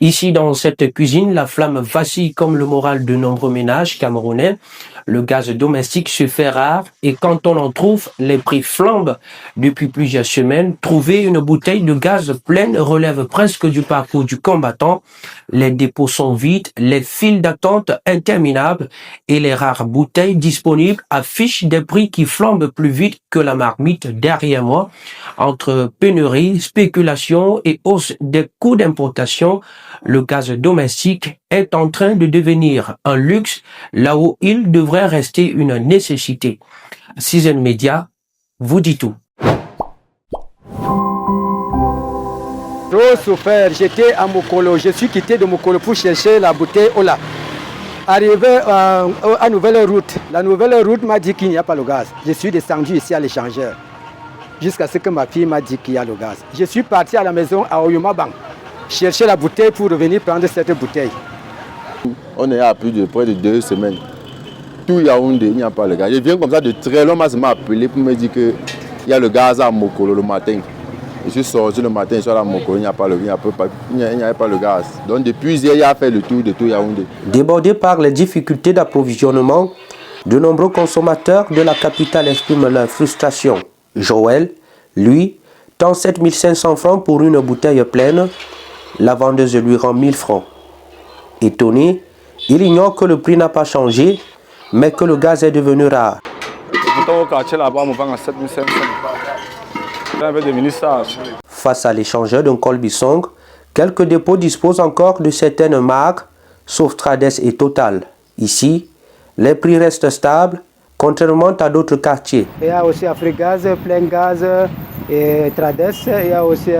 Ici, dans cette cuisine, la flamme vacille comme le moral de nombreux ménages camerounais. Le gaz domestique se fait rare et quand on en trouve, les prix flambent. Depuis plusieurs semaines, trouver une bouteille de gaz pleine relève presque du parcours du combattant. Les dépôts sont vides, les files d'attente interminables et les rares bouteilles disponibles affichent des prix qui flambent plus vite que la marmite derrière moi. Entre pénurie, spéculation et hausse des coûts d'importation, le gaz domestique est en train de devenir un luxe là où il devrait rester une nécessité. Citizen Media vous dit tout. Trop souffert, j'étais à Mokolo, je suis quitté de Mokolo pour chercher la bouteille Ola. Arrivé à Nouvelle Route, la Nouvelle Route m'a dit qu'il n'y a pas le gaz. Je suis descendu ici à l'échangeur, jusqu'à ce que ma fille m'a dit qu'il y a le gaz. Je suis parti à la maison à Oyumabank, chercher la bouteille pour revenir prendre cette bouteille. On est à plus de près de 2 semaines. Tout Yaoundé, il n'y a pas le gaz. Je viens comme ça de très loin, m'a appelé pour me dire qu'il y a le gaz à Mokolo le matin. Je suis sorti le matin, je suis à Mokolo, il n'y a pas le gaz. Donc depuis hier, il a fait le tour de tout Yaoundé. Débordés par les difficultés d'approvisionnement, de nombreux consommateurs de la capitale expriment leur frustration. Joël, lui, tend 7500 francs pour une bouteille pleine. La vendeuse lui rend 1000 francs. Étonné, il ignore que le prix n'a pas changé, mais que le gaz est devenu rare. Au quartier là-bas, on vend à 7500. Face à l'échangeur d'un Colbisong, quelques dépôts disposent encore de certaines marques, sauf Trades et Total. Ici, les prix restent stables, contrairement à d'autres quartiers. Il y a aussi Afrigaz, Plein Gaz et Trades, il y a aussi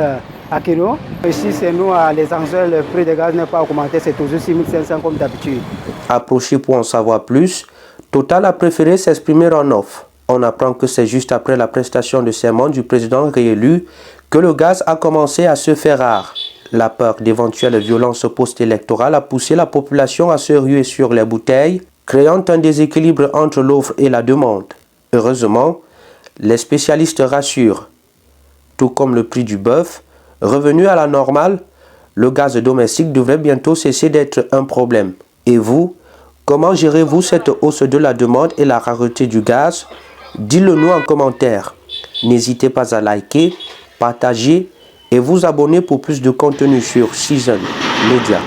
Akino. Ici, c'est nous, à l'essentiel, le prix du gaz n'a pas augmenté, c'est toujours 6500 comme d'habitude. Approché pour en savoir plus, Total a préféré s'exprimer en off. On apprend que c'est juste après la prestation de serment du président réélu que le gaz a commencé à se faire rare. La peur d'éventuelles violences post-électorales a poussé la population à se ruer sur les bouteilles, créant un déséquilibre entre l'offre et la demande. Heureusement, les spécialistes rassurent. Tout comme le prix du bœuf, revenu à la normale, le gaz domestique devrait bientôt cesser d'être un problème. Et vous, comment gérez-vous cette hausse de la demande et la rareté du gaz? Dites-le nous en commentaire. N'hésitez pas à liker, partager et vous abonner pour plus de contenu sur Citizen Media.